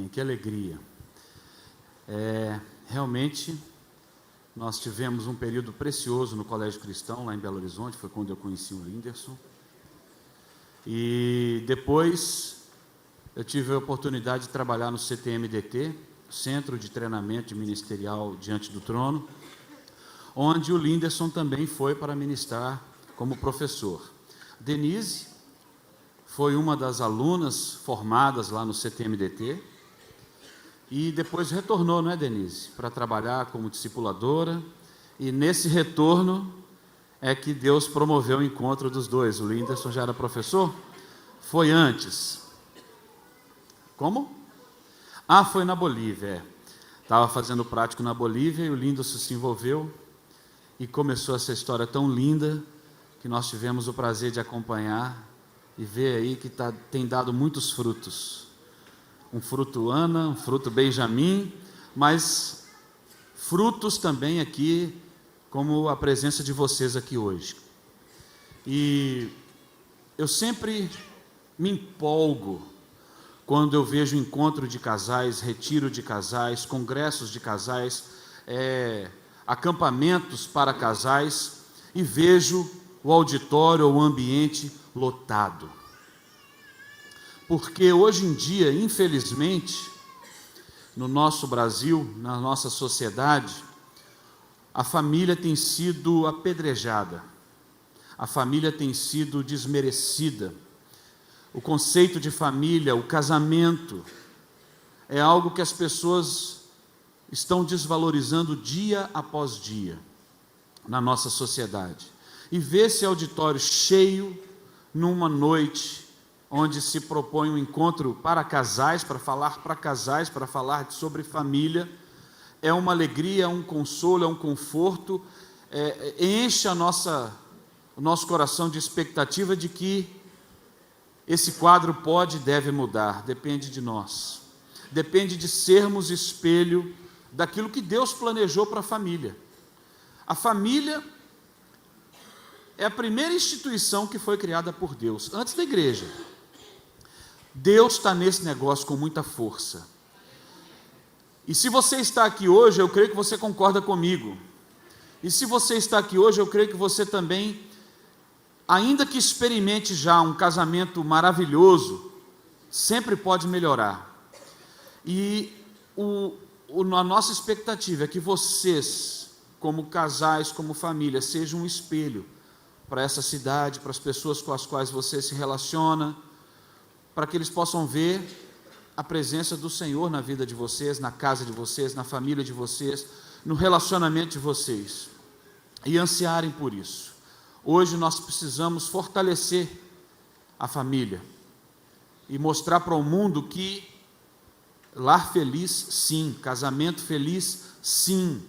Amém, que alegria. Realmente, nós tivemos um período precioso no Colégio Cristão, lá em Belo Horizonte, foi quando eu conheci o Linderson. E depois, eu tive a oportunidade de trabalhar no CTMDT, Centro de Treinamento Ministerial Diante do Trono, onde o Linderson também foi para ministrar como professor. Denise foi uma das alunas formadas lá no CTMDT e depois retornou, não é, Denise? Para trabalhar como discipuladora, e nesse retorno é que Deus promoveu o encontro dos dois. O Linderson já era professor? Foi antes. Como? Foi na Bolívia, Estava fazendo prático na Bolívia e o Linderson se envolveu e começou essa história tão linda que nós tivemos o prazer de acompanhar e ver aí que tem dado muitos frutos. Um fruto Ana, um fruto Benjamin, mas frutos também aqui, como a presença de vocês aqui hoje. E eu sempre me empolgo quando eu vejo encontro de casais, retiro de casais, congressos de casais, acampamentos para casais, e vejo o auditório ou o ambiente lotado. Porque hoje em dia, infelizmente, no nosso Brasil, na nossa sociedade, a família tem sido apedrejada, a família tem sido desmerecida. O conceito de família, o casamento, é algo que as pessoas estão desvalorizando dia após dia na nossa sociedade. E ver esse auditório cheio numa noite onde se propõe um encontro para casais, para falar sobre família, é uma alegria, é um consolo, é um conforto, enche o nosso coração de expectativa de que esse quadro pode e deve mudar. Depende de nós, depende de sermos espelho daquilo que Deus planejou para a família. A família é a primeira instituição que foi criada por Deus, antes da igreja. Deus está nesse negócio com muita força. E se você está aqui hoje, eu creio que você concorda comigo. E se você está aqui hoje, eu creio que você também, ainda que experimente já um casamento maravilhoso, sempre pode melhorar. E a nossa expectativa é que vocês, como casais, como família, sejam um espelho para essa cidade, para as pessoas com as quais você se relaciona, para que eles possam ver a presença do Senhor na vida de vocês, na casa de vocês, na família de vocês, no relacionamento de vocês, e ansiarem por isso. Hoje nós precisamos fortalecer a família e mostrar para o mundo que lar feliz, sim, casamento feliz, sim,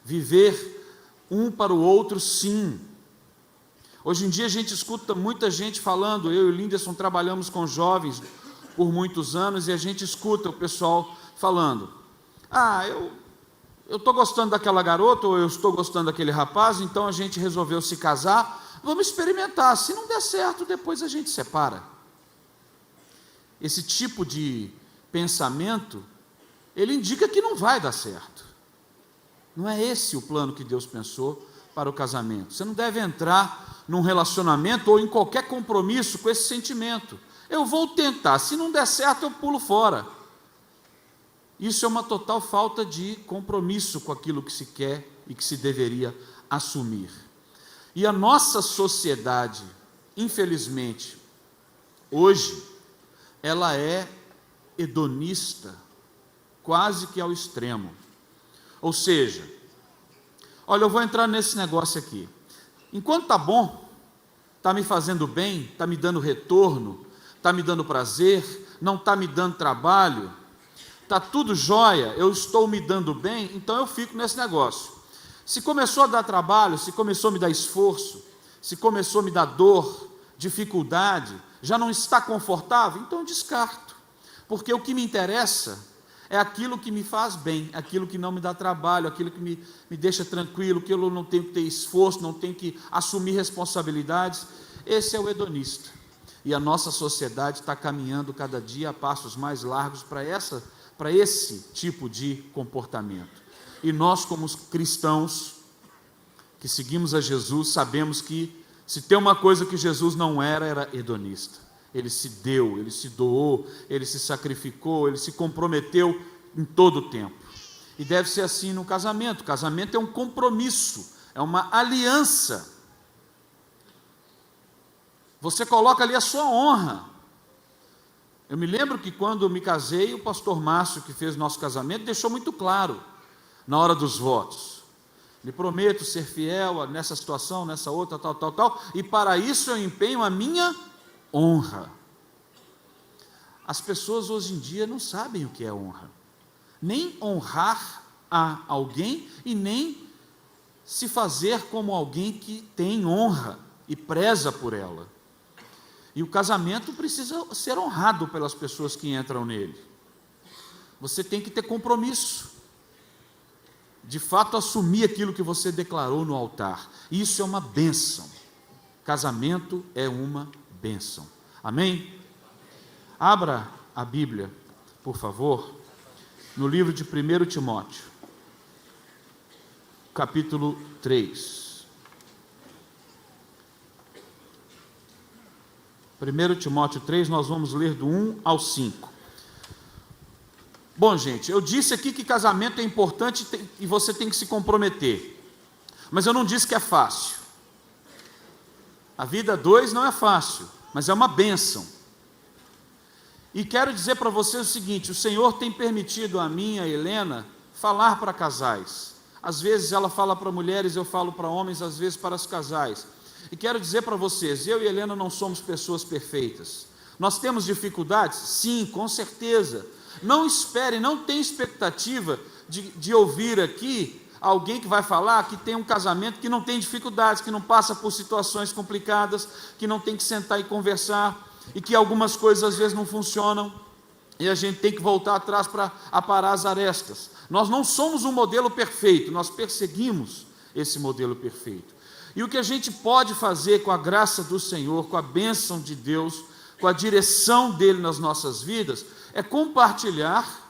viver um para o outro, sim. Hoje em dia a gente escuta muita gente falando, eu e o Linderson trabalhamos com jovens por muitos anos, e a gente escuta o pessoal falando, eu estou gostando daquela garota, ou eu estou gostando daquele rapaz, então a gente resolveu se casar, vamos experimentar, se não der certo, depois a gente separa. Esse tipo de pensamento, ele indica que não vai dar certo. Não é esse o plano que Deus pensou para o casamento. Você não deve entrar num relacionamento ou em qualquer compromisso com esse sentimento. Eu vou tentar, se não der certo eu pulo fora. Isso é uma total falta de compromisso com aquilo que se quer e que se deveria assumir. E a nossa sociedade, infelizmente, hoje, ela é hedonista, quase que ao extremo. Ou seja, olha, eu vou entrar nesse negócio aqui. Enquanto está bom, está me fazendo bem, está me dando retorno, está me dando prazer, não está me dando trabalho, está tudo jóia, eu estou me dando bem, então eu fico nesse negócio. Se começou a dar trabalho, se começou a me dar esforço, se começou a me dar dor, dificuldade, já não está confortável, então eu descarto. Porque o que me interessa é aquilo que me faz bem, aquilo que não me dá trabalho, aquilo que me deixa tranquilo, que eu não tenho que ter esforço, não tenho que assumir responsabilidades. Esse é o hedonista. E a nossa sociedade está caminhando cada dia a passos mais largos para essa para esse tipo de comportamento. E nós, como cristãos que seguimos a Jesus, sabemos que se tem uma coisa que Jesus não era hedonista. Ele se deu, ele se doou, ele se sacrificou, ele se comprometeu em todo o tempo. E deve ser assim no casamento. O casamento é um compromisso, é uma aliança. Você coloca ali a sua honra. Eu me lembro que quando eu me casei, o pastor Márcio, que fez nosso casamento, deixou muito claro, na hora dos votos: lhe prometo ser fiel nessa situação, nessa outra, tal, e para isso eu empenho a minha honra. As pessoas hoje em dia não sabem o que é honra, nem honrar a alguém e nem se fazer como alguém que tem honra e preza por ela. E o casamento precisa ser honrado pelas pessoas que entram nele. Você tem que ter compromisso, de fato assumir aquilo que você declarou no altar. Isso é uma bênção. Casamento é uma bênção. Amém? Abra a Bíblia, por favor, no livro de 1 Timóteo, capítulo 3. 1 Timóteo 3, nós vamos ler do 1 ao 5. Bom, gente, eu disse aqui que casamento é importante e você tem que se comprometer. Mas eu não disse que é fácil. A vida a dois não é fácil, mas é uma bênção. E quero dizer para vocês o seguinte: o Senhor tem permitido a mim, a Helena, falar para casais. Às vezes ela fala para mulheres, eu falo para homens, às vezes para os casais. E quero dizer para vocês, eu e Helena não somos pessoas perfeitas. Nós temos dificuldades? Sim, com certeza. Não espere, não tenha expectativa de ouvir aqui alguém que vai falar que tem um casamento que não tem dificuldades, que não passa por situações complicadas, que não tem que sentar e conversar, e que algumas coisas às vezes não funcionam, e a gente tem que voltar atrás para aparar as arestas. Nós não somos um modelo perfeito, nós perseguimos esse modelo perfeito. E o que a gente pode fazer com a graça do Senhor, com a bênção de Deus, com a direção dele nas nossas vidas, é compartilhar,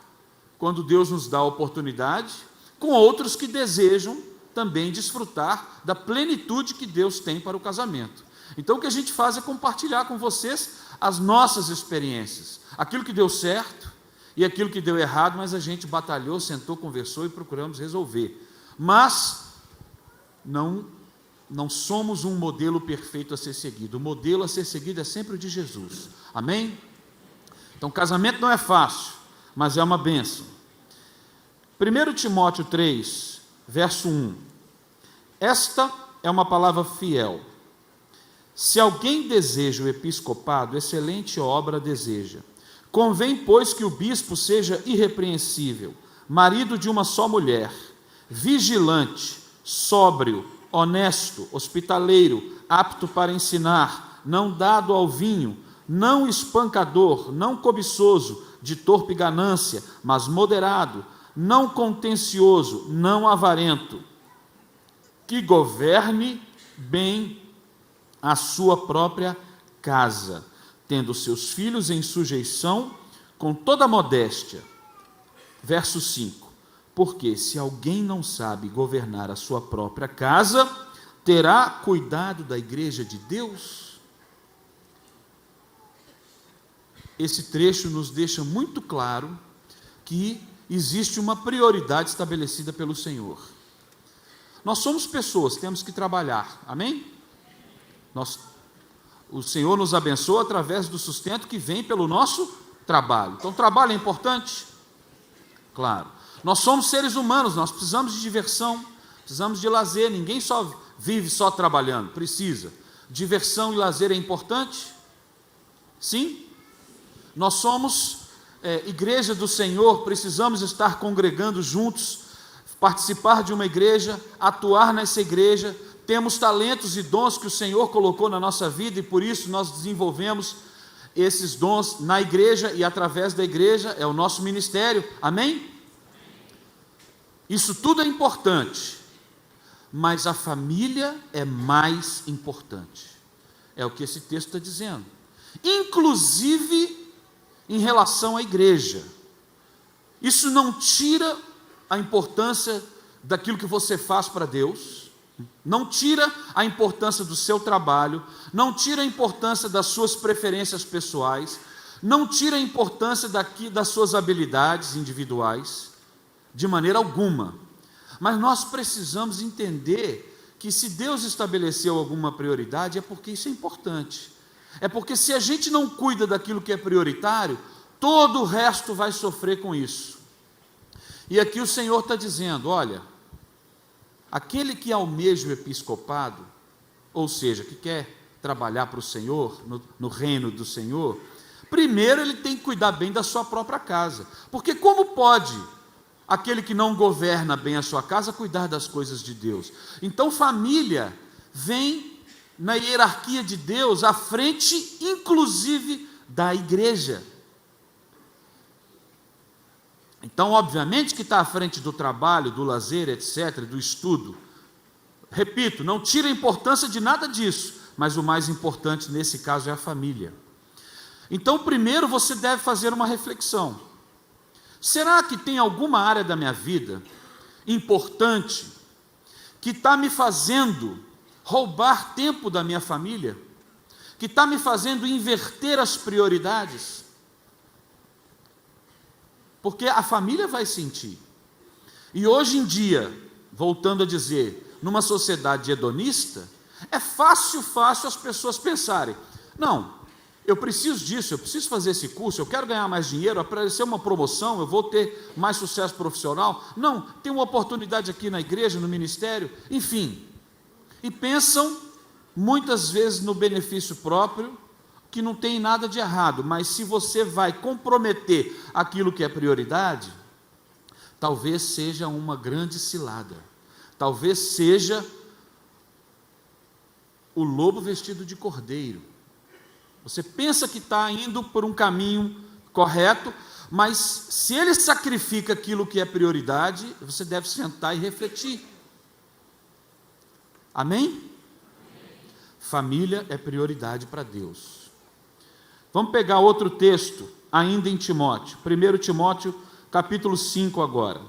quando Deus nos dá a oportunidade, com outros que desejam também desfrutar da plenitude que Deus tem para o casamento. Então o que a gente faz é compartilhar com vocês as nossas experiências, aquilo que deu certo e aquilo que deu errado, mas a gente batalhou, sentou, conversou e procuramos resolver. Mas não somos um modelo perfeito a ser seguido. O modelo a ser seguido é sempre o de Jesus. Amém? Então, casamento não é fácil, mas é uma bênção. 1 Timóteo 3, verso 1. Esta é uma palavra fiel. Se alguém deseja o episcopado, excelente obra deseja. Convém, pois, que o bispo seja irrepreensível, marido de uma só mulher, vigilante, sóbrio, honesto, hospitaleiro, apto para ensinar, não dado ao vinho, não espancador, não cobiçoso, de torpe ganância, mas moderado, não contencioso, não avarento, que governe bem a sua própria casa, tendo seus filhos em sujeição com toda modéstia. Verso 5. Porque se alguém não sabe governar a sua própria casa, terá cuidado da igreja de Deus? Esse trecho nos deixa muito claro que existe uma prioridade estabelecida pelo Senhor. Nós somos pessoas, temos que trabalhar, amém? O Senhor nos abençoa através do sustento que vem pelo nosso trabalho. Então, trabalho é importante? Claro. Nós somos seres humanos, nós precisamos de diversão, precisamos de lazer. Ninguém só vive só trabalhando, precisa. Diversão e lazer é importante? Sim. Nós somos igreja do Senhor, precisamos estar congregando juntos, participar de uma igreja, atuar nessa igreja. Temos talentos e dons que o Senhor colocou na nossa vida e por isso nós desenvolvemos esses dons na igreja e através da igreja, é o nosso ministério, amém? Isso tudo é importante, mas a família é mais importante, é o que esse texto está dizendo, inclusive em relação à igreja. Isso não tira a importância daquilo que você faz para Deus, não tira a importância do seu trabalho, não tira a importância das suas preferências pessoais, não tira a importância das suas habilidades individuais, de maneira alguma. Mas nós precisamos entender que se Deus estabeleceu alguma prioridade, é porque isso é importante. É porque se a gente não cuida daquilo que é prioritário, todo o resto vai sofrer com isso. E aqui o Senhor está dizendo, olha, aquele que almeja o episcopado, ou seja, que quer trabalhar para o Senhor, no reino do Senhor, primeiro ele tem que cuidar bem da sua própria casa. Porque como pode aquele que não governa bem a sua casa cuidar das coisas de Deus? Então família vem na hierarquia de Deus à frente, inclusive, da igreja. Então, obviamente que está à frente do trabalho, do lazer, etc., do estudo. Repito, não tira a importância de nada disso, mas o mais importante nesse caso é a família. Então, primeiro você deve fazer uma reflexão. Será que tem alguma área da minha vida importante que está me fazendo roubar tempo da minha família? Que está me fazendo inverter as prioridades? Porque a família vai sentir. E hoje em dia, voltando a dizer, numa sociedade hedonista, é fácil as pessoas pensarem, não, eu preciso disso, eu preciso fazer esse curso, eu quero ganhar mais dinheiro, aparecer uma promoção, eu vou ter mais sucesso profissional. Não, tem uma oportunidade aqui na igreja, no ministério, enfim. E pensam, muitas vezes, no benefício próprio, que não tem nada de errado, mas se você vai comprometer aquilo que é prioridade, talvez seja uma grande cilada, talvez seja o lobo vestido de cordeiro. Você pensa que está indo por um caminho correto, mas se ele sacrifica aquilo que é prioridade, você deve sentar e refletir. Amém? Família é prioridade para Deus. Vamos pegar outro texto, ainda em Timóteo, 1 Timóteo, capítulo 5 agora,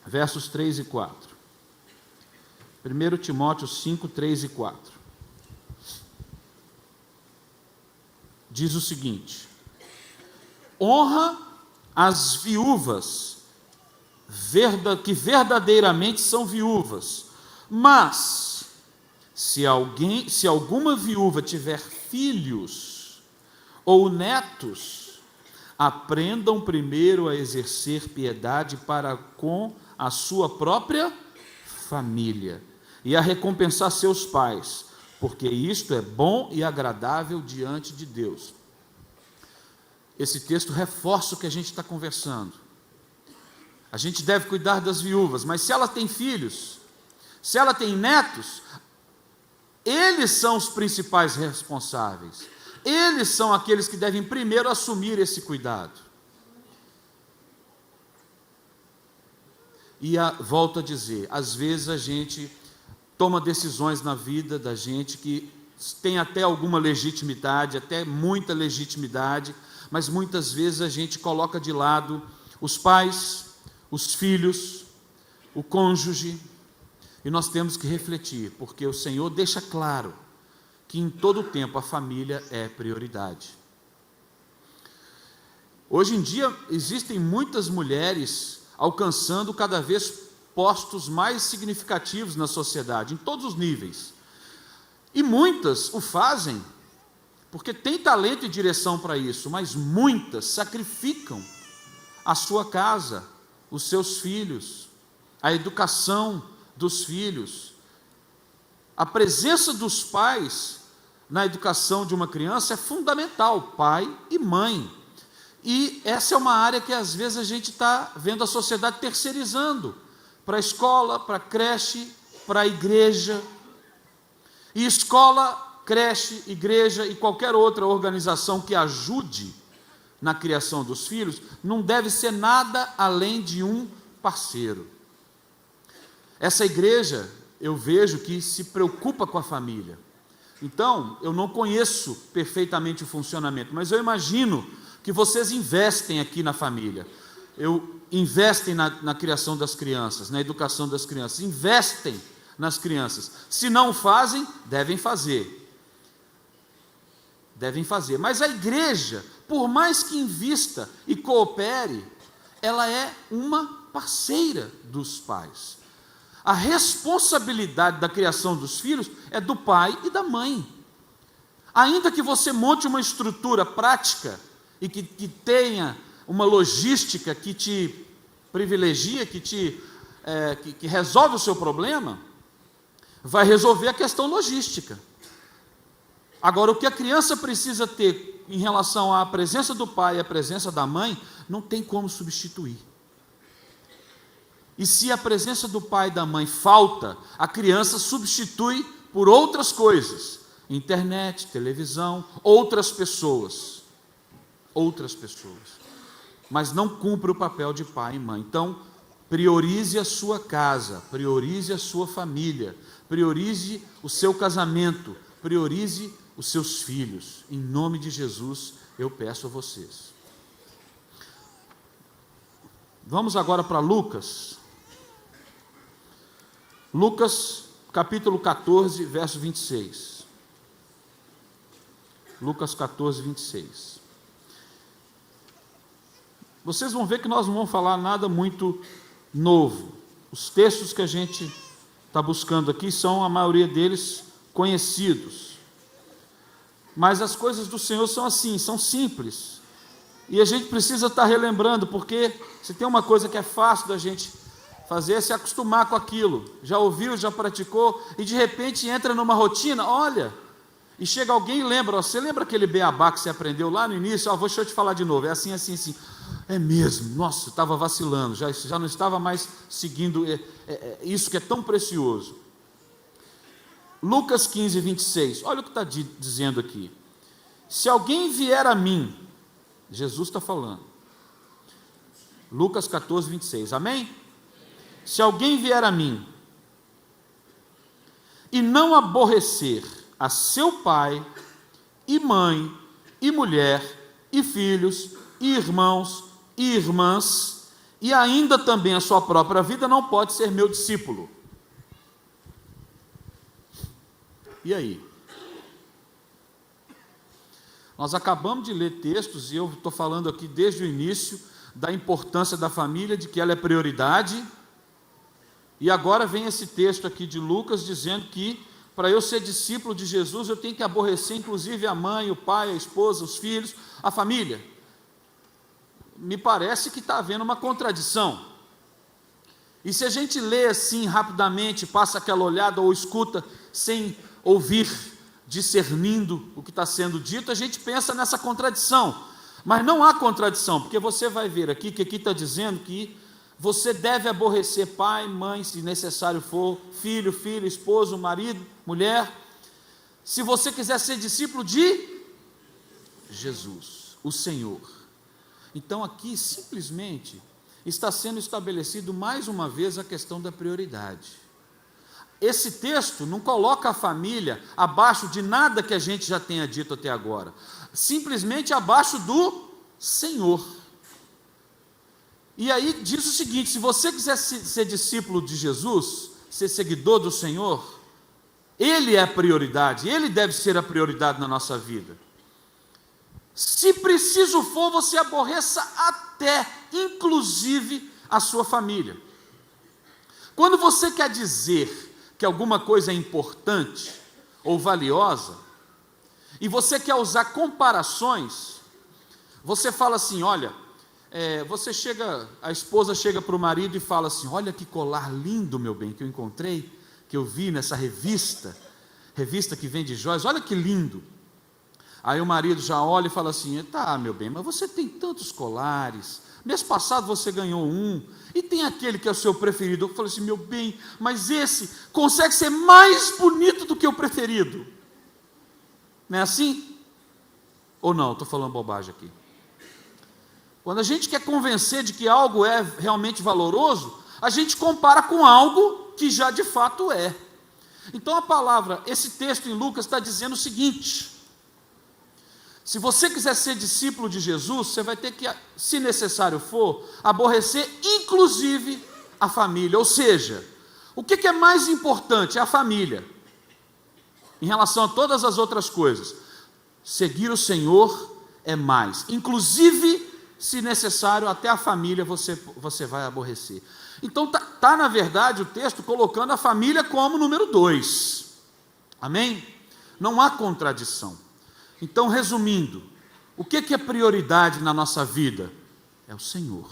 versos 3 e 4. 1 Timóteo 5, 3 e 4. Diz o seguinte: honra as viúvas, que verdadeiramente são viúvas, mas, se alguma viúva tiver filhos ou netos, aprendam primeiro a exercer piedade para com a sua própria família e a recompensar seus pais, porque isto é bom e agradável diante de Deus. Esse texto reforça o que a gente está conversando. A gente deve cuidar das viúvas, mas se ela tem filhos, se ela tem netos, eles são os principais responsáveis. Eles são aqueles que devem primeiro assumir esse cuidado. E volto a dizer, às vezes a gente toma decisões na vida da gente que tem até alguma legitimidade, até muita legitimidade, mas muitas vezes a gente coloca de lado os pais, os filhos, o cônjuge, e nós temos que refletir, porque o Senhor deixa claro que em todo o tempo a família é prioridade. Hoje em dia existem muitas mulheres alcançando cada vez postos mais significativos na sociedade, em todos os níveis. E muitas o fazem porque têm talento e direção para isso, mas muitas sacrificam a sua casa, os seus filhos, a educação dos filhos. A presença dos pais na educação de uma criança é fundamental, pai e mãe. E essa é uma área que às vezes a gente está vendo a sociedade terceirizando para a escola, para a creche, para a igreja. E escola, creche, igreja e qualquer outra organização que ajude na criação dos filhos não deve ser nada além de um parceiro. Essa igreja, eu vejo que se preocupa com a família. Então, eu não conheço perfeitamente o funcionamento, mas eu imagino que vocês investem aqui na família. investem na criação das crianças, na educação das crianças, investem nas crianças. Se não fazem, devem fazer. Devem fazer. Mas a igreja, por mais que invista e coopere, ela é uma parceira dos pais. A responsabilidade da criação dos filhos é do pai e da mãe. Ainda que você monte uma estrutura prática e que tenha uma logística que te privilegia, que resolve o seu problema, vai resolver a questão logística. Agora, o que a criança precisa ter em relação à presença do pai e à presença da mãe, não tem como substituir. E se a presença do pai e da mãe falta, a criança substitui por outras coisas: internet, televisão, outras pessoas, mas não cumpre o papel de pai e mãe. Então, priorize a sua casa, priorize a sua família, priorize o seu casamento, priorize os seus filhos. Em nome de Jesus, eu peço a vocês. Vamos agora para Lucas. Lucas, capítulo 14, verso 26. Lucas 14, 26. Vocês vão ver que nós não vamos falar nada muito novo. Os textos que a gente está buscando aqui são, a maioria deles, conhecidos. Mas as coisas do Senhor são assim, são simples. E a gente precisa estar relembrando, porque se tem uma coisa que é fácil da gente fazer, é se acostumar com aquilo. Já ouviu, já praticou, e de repente entra numa rotina, olha, e chega alguém e lembra, você lembra aquele beabá que você aprendeu lá no início? Deixa eu te falar de novo, é assim, assim, assim. É mesmo, nossa, eu estava vacilando, já não estava mais seguindo isso que é tão precioso. Lucas 15, 26, olha o que está dizendo aqui. Se alguém vier a mim, Jesus está falando, Lucas 14, 26, amém? Se alguém vier a mim, e não aborrecer a seu pai, e mãe, e mulher, e filhos, e irmãos, e irmãs, e ainda também a sua própria vida, não pode ser meu discípulo. E aí? Nós acabamos de ler textos, e eu estou falando aqui desde o início, da importância da família, de que ela é prioridade, e agora vem esse texto aqui de Lucas, dizendo que, para eu ser discípulo de Jesus, eu tenho que aborrecer, inclusive, a mãe, o pai, a esposa, os filhos, a família. Me parece que está havendo uma contradição. E se a gente lê assim rapidamente, passa aquela olhada ou escuta sem ouvir, discernindo o que está sendo dito, a gente pensa nessa contradição. Mas não há contradição, porque você vai ver aqui que aqui está dizendo que você deve aborrecer pai, mãe, se necessário for, filho, filha, esposo, marido, mulher, se você quiser ser discípulo de Jesus, o Senhor. Então aqui simplesmente está sendo estabelecido mais uma vez a questão da prioridade. Esse texto não coloca a família abaixo de nada que a gente já tenha dito até agora, simplesmente abaixo do Senhor. E aí diz o seguinte: se você quiser ser discípulo de Jesus, ser seguidor do Senhor, Ele é a prioridade, Ele deve ser a prioridade na nossa vida. Se preciso for, você aborreça até, inclusive, a sua família. Quando você quer dizer que alguma coisa é importante ou valiosa, e você quer usar comparações, você fala assim, olha, a esposa chega para o marido e fala assim, olha que colar lindo, meu bem, que eu encontrei, que eu vi nessa revista que vende joias, olha que lindo. Aí o marido já olha e fala assim, tá, meu bem, mas você tem tantos colares, mês passado você ganhou um, e tem aquele que é o seu preferido. Eu falo assim, meu bem, mas esse consegue ser mais bonito do que o preferido. Não é assim? Ou não, estou falando bobagem aqui. Quando a gente quer convencer de que algo é realmente valoroso, a gente compara com algo que já de fato é. Então esse texto em Lucas está dizendo o seguinte: Se você quiser ser discípulo de Jesus, você vai ter que, se necessário for, aborrecer inclusive a família. Ou seja, o que é mais importante? É a família, em relação a todas as outras coisas. Seguir o Senhor é mais. Inclusive, se necessário, até a família você vai aborrecer. Então, tá na verdade o texto colocando a família como número 2. Amém? Não há contradição. Então, resumindo, o que é prioridade na nossa vida? É o Senhor,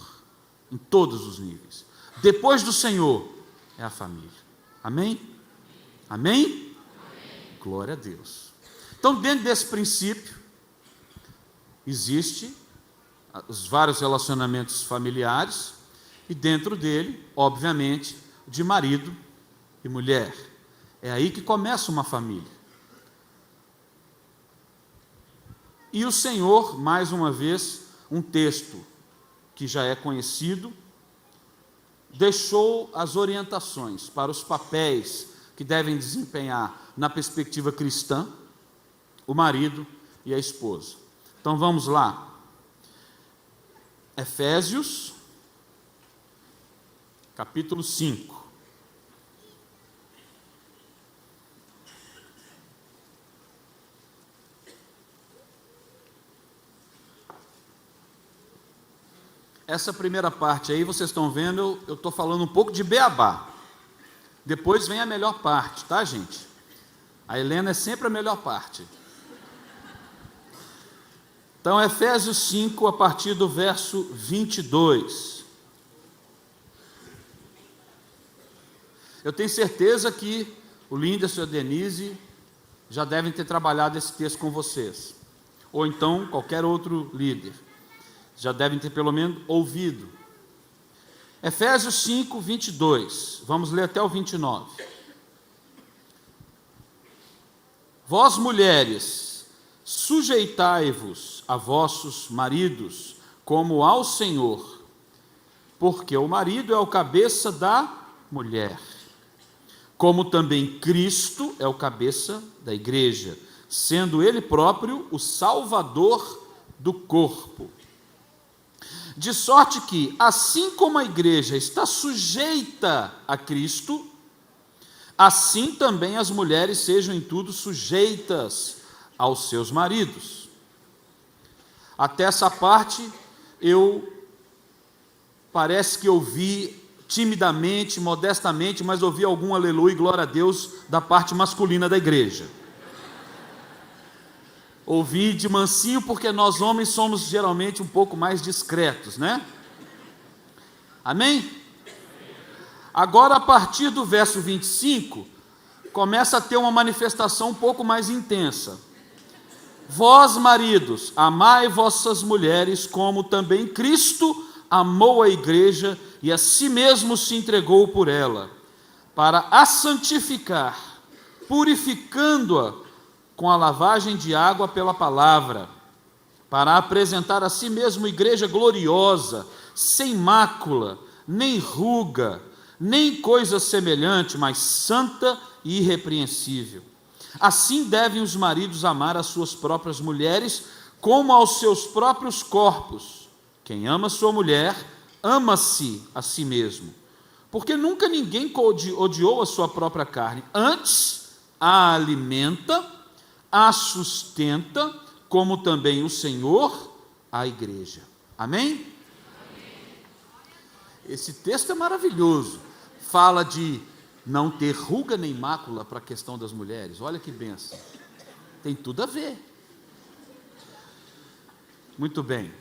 em todos os níveis. Depois do Senhor, é a família. Amém? Amém? Amém? Glória a Deus. Então, dentro desse princípio, existe os vários relacionamentos familiares, e dentro dele, obviamente, de marido e mulher. É aí que começa uma família. E o Senhor, mais uma vez, um texto que já é conhecido, deixou as orientações para os papéis que devem desempenhar na perspectiva cristã, o marido e a esposa. Então vamos lá. Efésios, capítulo 5. Essa primeira parte aí, vocês estão vendo, eu estou falando um pouco de beabá. Depois vem a melhor parte, tá, gente? A Helena é sempre a melhor parte. Então, Efésios 5, a partir do verso 22. Eu tenho certeza que o Linderson e a Denise já devem ter trabalhado esse texto com vocês. Ou então, qualquer outro líder. Já devem ter pelo menos ouvido. Efésios 5, 22. Vamos ler até o 29. Vós, mulheres, sujeitai-vos a vossos maridos, como ao Senhor, porque o marido é o cabeça da mulher, como também Cristo é o cabeça da igreja, sendo ele próprio o Salvador do corpo. De sorte que, assim como a igreja está sujeita a Cristo, assim também as mulheres sejam em tudo sujeitas aos seus maridos. Até essa parte, parece que ouvi timidamente, modestamente, mas ouvi algum aleluia e glória a Deus da parte masculina da igreja. Ouvi de mansinho, porque nós homens somos geralmente um pouco mais discretos, né? Amém? Agora, a partir do verso 25, começa a ter uma manifestação um pouco mais intensa. Vós, maridos, amai vossas mulheres, como também Cristo amou a igreja e a si mesmo se entregou por ela, para a santificar, purificando-a com a lavagem de água pela palavra, para apresentar a si mesmo igreja gloriosa, sem mácula, nem ruga, nem coisa semelhante, mas santa e irrepreensível. Assim devem os maridos amar as suas próprias mulheres, como aos seus próprios corpos. Quem ama sua mulher, ama-se a si mesmo. Porque nunca ninguém odiou a sua própria carne, antes a alimenta, a sustenta, como também o Senhor a igreja. Amém? Amém? Esse texto é maravilhoso. Fala de não ter ruga nem mácula para a questão das mulheres. Olha que bênção. Tem tudo a ver. Muito bem.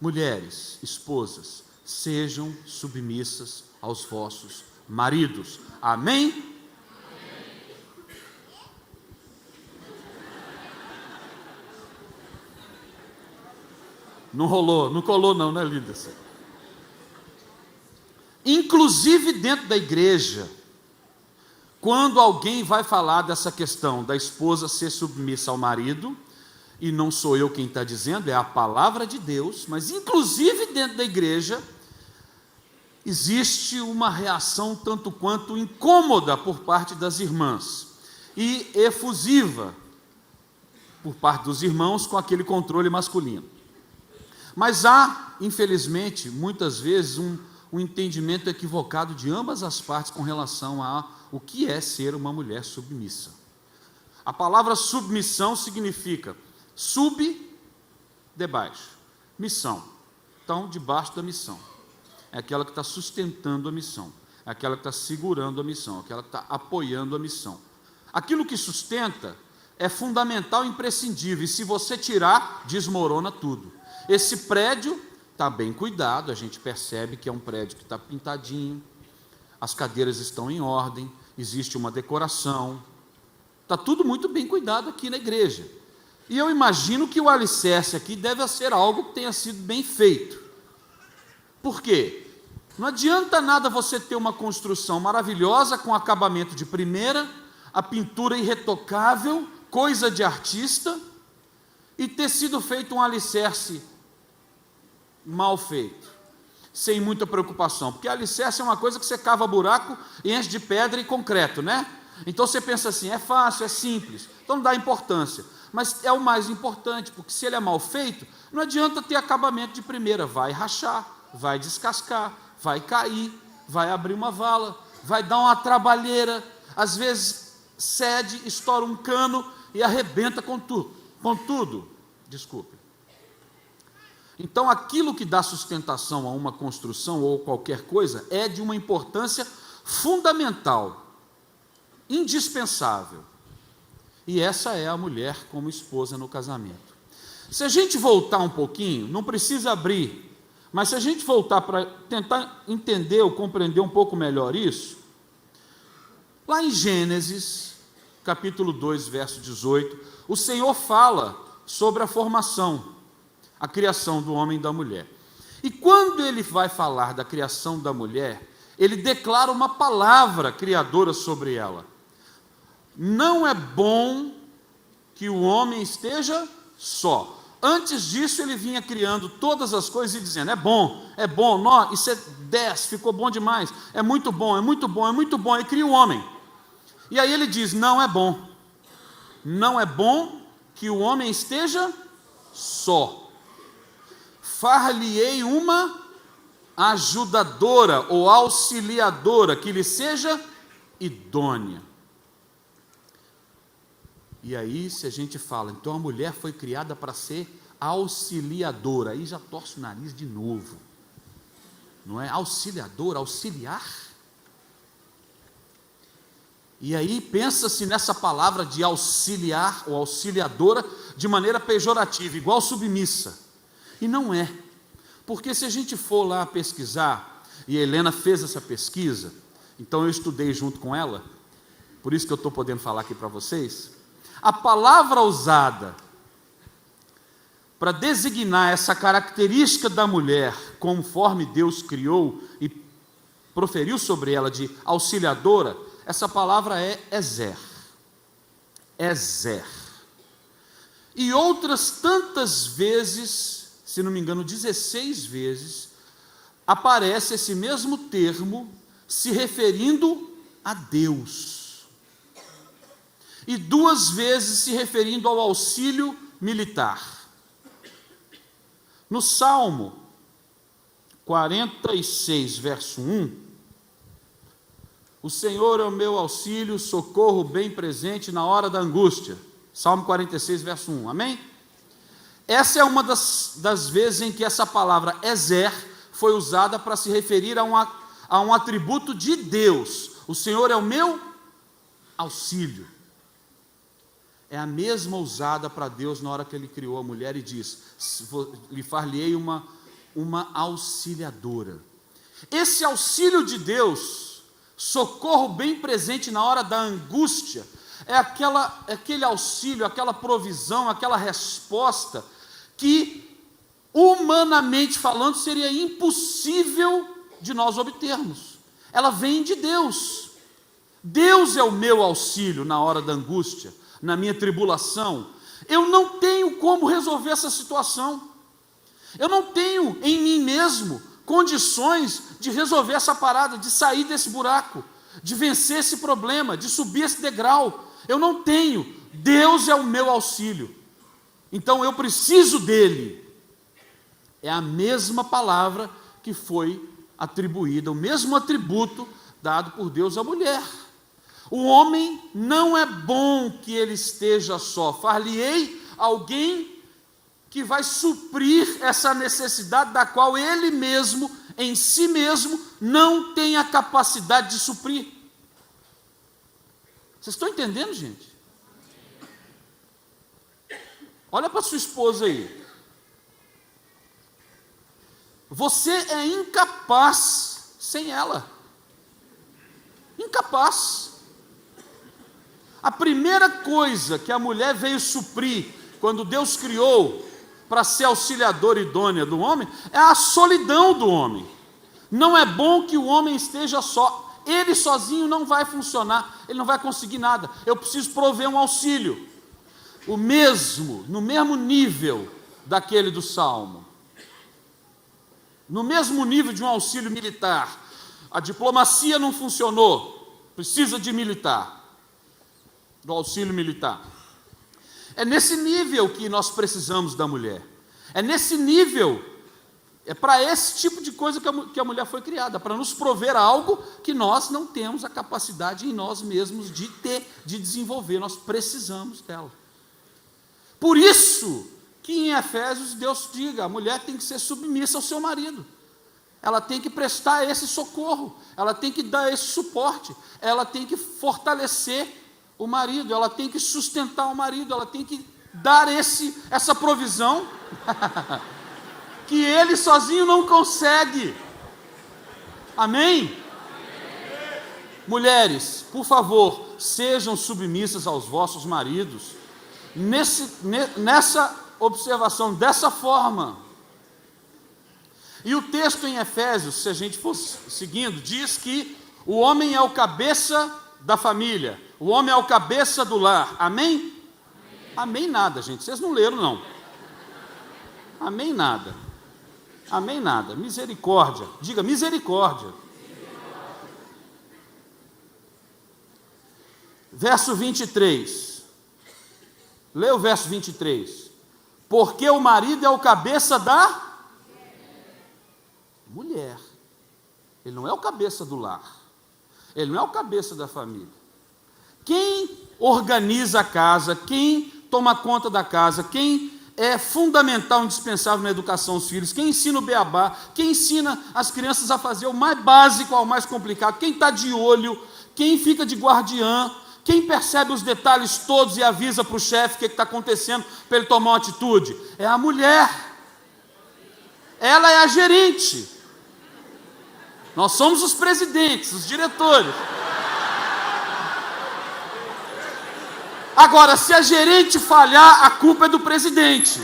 Mulheres, esposas, sejam submissas aos vossos maridos. Amém? Não rolou, não colou não, né, linda? Inclusive dentro da igreja, quando alguém vai falar dessa questão da esposa ser submissa ao marido, e não sou eu quem está dizendo, é a palavra de Deus, mas inclusive dentro da igreja, existe uma reação tanto quanto incômoda por parte das irmãs, e efusiva, por parte dos irmãos com aquele controle masculino. Mas há, infelizmente, muitas vezes um entendimento equivocado de ambas as partes com relação a o que é ser uma mulher submissa. A palavra submissão significa sub, debaixo, missão. Então, debaixo da missão. É aquela que está sustentando a missão, é aquela que está segurando a missão, é aquela que está apoiando a missão. Aquilo que sustenta é fundamental e imprescindível, e se você tirar, desmorona tudo. Esse prédio está bem cuidado, a gente percebe que é um prédio que está pintadinho, as cadeiras estão em ordem, existe uma decoração, está tudo muito bem cuidado aqui na igreja. E eu imagino que o alicerce aqui deve ser algo que tenha sido bem feito. Por quê? Não adianta nada você ter uma construção maravilhosa, com acabamento de primeira, a pintura irretocável, coisa de artista, e ter sido feito um alicerce mal feito, sem muita preocupação, porque alicerce é uma coisa que você cava buraco e enche de pedra e concreto, né? Então você pensa assim, é fácil, é simples, então não dá importância, mas é o mais importante, porque se ele é mal feito, não adianta ter acabamento de primeira, vai rachar, vai descascar, vai cair, vai abrir uma vala, vai dar uma trabalheira, às vezes cede, estoura um cano e arrebenta com tudo, desculpe. Então, aquilo que dá sustentação a uma construção ou qualquer coisa é de uma importância fundamental, indispensável. E essa é a mulher como esposa no casamento. Se a gente voltar um pouquinho, não precisa abrir, mas se a gente voltar para tentar entender ou compreender um pouco melhor isso, lá em Gênesis, capítulo 2, verso 18, o Senhor fala sobre a formação, a criação do homem e da mulher. E quando ele vai falar da criação da mulher, ele declara uma palavra criadora sobre ela. Não é bom que o homem esteja só. Antes disso, ele vinha criando todas as coisas e dizendo, é bom, não, isso é 10, ficou bom demais, é muito bom, é muito bom, é muito bom, e cria o homem. E aí ele diz, não é bom que o homem esteja só. Far-lhe-ei uma ajudadora ou auxiliadora, que lhe seja idônea. E aí, se a gente fala, então a mulher foi criada para ser auxiliadora, aí já torce o nariz de novo, não é? Auxiliadora, auxiliar? E aí pensa-se nessa palavra de auxiliar ou auxiliadora de maneira pejorativa, igual submissa. E não é, porque se a gente for lá pesquisar, e a Helena fez essa pesquisa, então eu estudei junto com ela, por isso que eu estou podendo falar aqui para vocês, a palavra usada para designar essa característica da mulher, conforme Deus criou e proferiu sobre ela de auxiliadora, essa palavra é Ezer. Ezer. E outras tantas vezes, se não me engano, 16 vezes, aparece esse mesmo termo se referindo a Deus. E 2 vezes se referindo ao auxílio militar. No Salmo 46, verso 1, o Senhor é o meu auxílio, socorro bem presente na hora da angústia. Salmo 46, verso 1, amém? Essa é uma das vezes em que essa palavra Ezer foi usada para se referir a um atributo de Deus. O Senhor é o meu auxílio. É a mesma usada para Deus na hora que Ele criou a mulher e diz, lhe far-lhe-ei uma auxiliadora. Esse auxílio de Deus, socorro bem presente na hora da angústia, é aquele auxílio, aquela provisão, aquela resposta que, humanamente falando, seria impossível de nós obtermos. Ela vem de Deus. Deus é o meu auxílio na hora da angústia, na minha tribulação. Eu não tenho como resolver essa situação. Eu não tenho em mim mesmo condições de resolver essa parada, de sair desse buraco, de vencer esse problema, de subir esse degrau. Eu não tenho. Deus é o meu auxílio. então eu preciso dele. É a mesma palavra que foi atribuída, o mesmo atributo dado por Deus à mulher. O homem não é bom que ele esteja só, far-lhe-ei alguém que vai suprir essa necessidade da qual ele mesmo, em si mesmo, não tem a capacidade de suprir. Vocês estão entendendo, gente? Olha para sua esposa aí. Você é incapaz sem ela. Incapaz. A primeira coisa que a mulher veio suprir, quando Deus criou para ser auxiliadora idônea do homem, é a solidão do homem. Não é bom que o homem esteja só. Ele sozinho não vai funcionar, ele não vai conseguir nada. Eu preciso prover um auxílio. No mesmo nível daquele do Salmo. No mesmo nível de um auxílio militar. A diplomacia não funcionou, precisa de militar, do auxílio militar. É nesse nível que nós precisamos da mulher. É nesse nível, é para esse tipo de coisa que a mulher foi criada, para nos prover algo que nós não temos a capacidade em nós mesmos de ter, de desenvolver. Nós precisamos dela. Por isso que em Efésios Deus diga, a mulher tem que ser submissa ao seu marido. Ela tem que prestar esse socorro, ela tem que dar esse suporte, ela tem que fortalecer o marido, ela tem que sustentar o marido, ela tem que dar essa provisão que ele sozinho não consegue. Amém? Mulheres, por favor, sejam submissas aos vossos maridos, nessa observação, dessa forma. E o texto em Efésios, se a gente for seguindo, diz que o homem é o cabeça da família, o homem é o cabeça do lar. Amém? Amém nada, gente, vocês não leram não. Amém nada. Amém nada. Misericórdia. Diga misericórdia. Verso 23. Lê o verso 23. Porque o marido é o cabeça da mulher. Ele não é o cabeça do lar. Ele não é o cabeça da família. Quem organiza a casa, quem toma conta da casa, quem é fundamental, indispensável na educação dos filhos, quem ensina o beabá, quem ensina as crianças a fazer o mais básico ao mais complicado, quem está de olho, quem fica de guardiã, quem percebe os detalhes todos e avisa para o chefe o que está acontecendo para ele tomar uma atitude, é a mulher. Ela é a gerente. Nós somos os presidentes, os diretores. Agora, se a gerente falhar, a culpa é do presidente.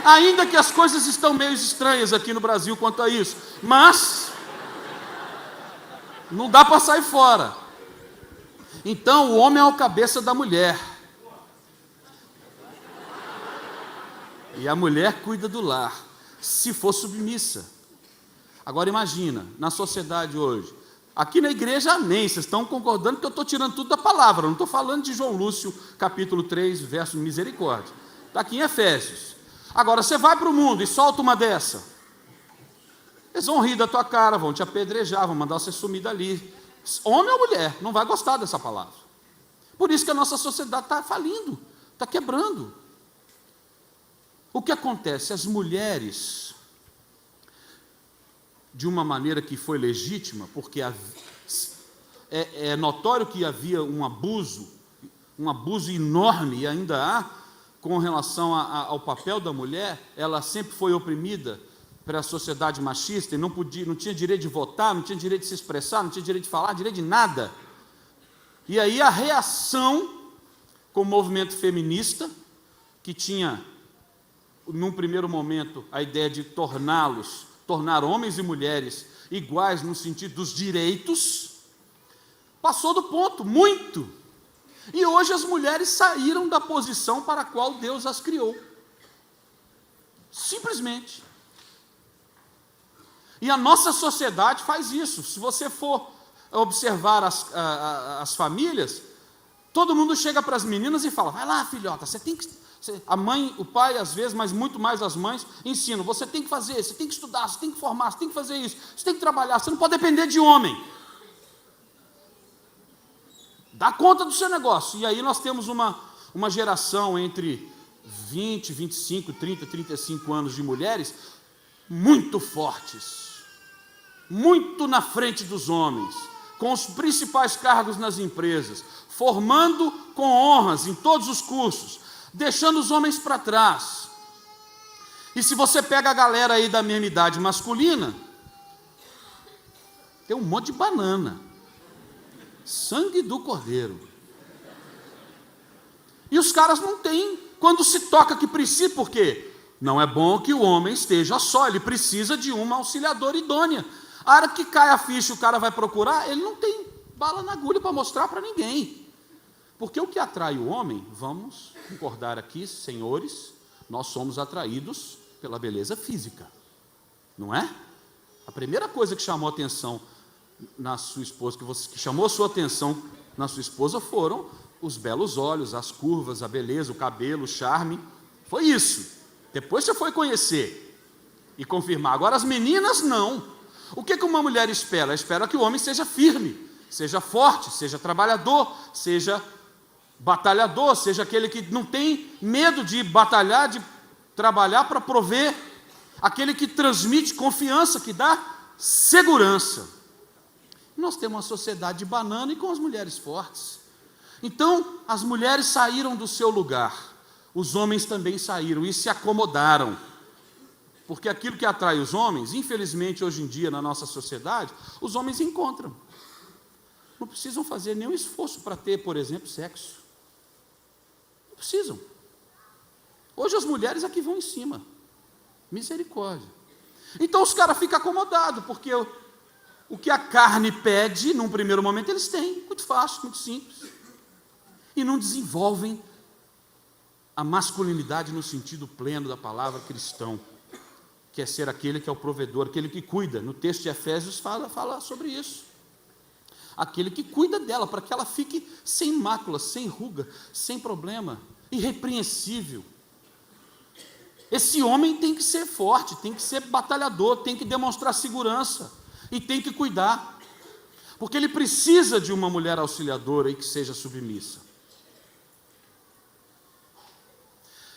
Ainda que as coisas estão meio estranhas aqui no Brasil quanto a isso, mas não dá para sair fora. Então, o homem é o cabeça da mulher. E a mulher cuida do lar, se for submissa. Agora imagina, na sociedade hoje, aqui na igreja, amém, vocês estão concordando que eu estou tirando tudo da palavra, não estou falando de João Lúcio, capítulo 3, verso misericórdia. Está aqui em Efésios. Agora, você vai para o mundo e solta uma dessa. Eles vão rir da tua cara, vão te apedrejar, vão mandar você sumir dali. Homem ou mulher, não vai gostar dessa palavra. Por isso que a nossa sociedade está falindo, está quebrando. O que acontece? As mulheres, de uma maneira que foi legítima, porque é notório que havia um abuso enorme, e ainda há, com relação ao papel da mulher. Ela sempre foi oprimida para a sociedade machista, e não tinha direito de votar, não tinha direito de se expressar, não tinha direito de falar, direito de nada. E aí a reação com o movimento feminista, que tinha, num primeiro momento, a ideia de tornar homens e mulheres iguais no sentido dos direitos, passou do ponto, muito. E hoje as mulheres saíram da posição para a qual Deus as criou. Simplesmente. E a nossa sociedade faz isso. Se você for observar as famílias, todo mundo chega para as meninas e fala: vai lá, filhota, você A mãe, o pai, às vezes, mas muito mais as mães, ensinam: você tem que fazer, você tem que estudar, você tem que formar, você tem que fazer isso, você tem que trabalhar, você não pode depender de homem. Dá conta do seu negócio. E aí nós temos uma geração entre 20, 25, 30, 35 anos de mulheres muito fortes, muito na frente dos homens, com os principais cargos nas empresas, formando com honras em todos os cursos, deixando os homens para trás. E se você pega a galera aí da mesma idade masculina, tem um monte de banana, sangue do cordeiro. E os caras não têm, quando se toca que precisa, porque não é bom que o homem esteja só, ele precisa de uma auxiliadora idônea. A hora que cai a ficha, o cara vai procurar, ele não tem bala na agulha para mostrar para ninguém. Porque o que atrai o homem, vamos concordar aqui, senhores, nós somos atraídos pela beleza física, não é? A primeira coisa que chamou a atenção na sua esposa, que chamou a sua atenção na sua esposa, foram os belos olhos, as curvas, a beleza, o cabelo, o charme. Foi isso. Depois você foi conhecer e confirmar. Agora as meninas não. O que uma mulher espera? Ela espera que o homem seja firme, seja forte, seja trabalhador, seja batalhador, seja aquele que não tem medo de batalhar, de trabalhar para prover, aquele que transmite confiança, que dá segurança. Nós temos uma sociedade de banana e com as mulheres fortes. Então, as mulheres saíram do seu lugar, os homens também saíram e se acomodaram. Porque aquilo que atrai os homens, infelizmente hoje em dia na nossa sociedade, os homens encontram. Não precisam fazer nenhum esforço para ter, por exemplo, sexo. Não precisam. Hoje as mulheres aqui vão em cima. Misericórdia. Então os caras ficam acomodados, porque o que a carne pede, num primeiro momento, eles têm. Muito fácil, muito simples. E não desenvolvem a masculinidade no sentido pleno da palavra cristão, que é ser aquele que é o provedor, aquele que cuida. No texto de Efésios fala sobre isso. Aquele que cuida dela, para que ela fique sem mácula, sem ruga, sem problema, irrepreensível. Esse homem tem que ser forte, tem que ser batalhador, tem que demonstrar segurança e tem que cuidar, porque ele precisa de uma mulher auxiliadora e que seja submissa.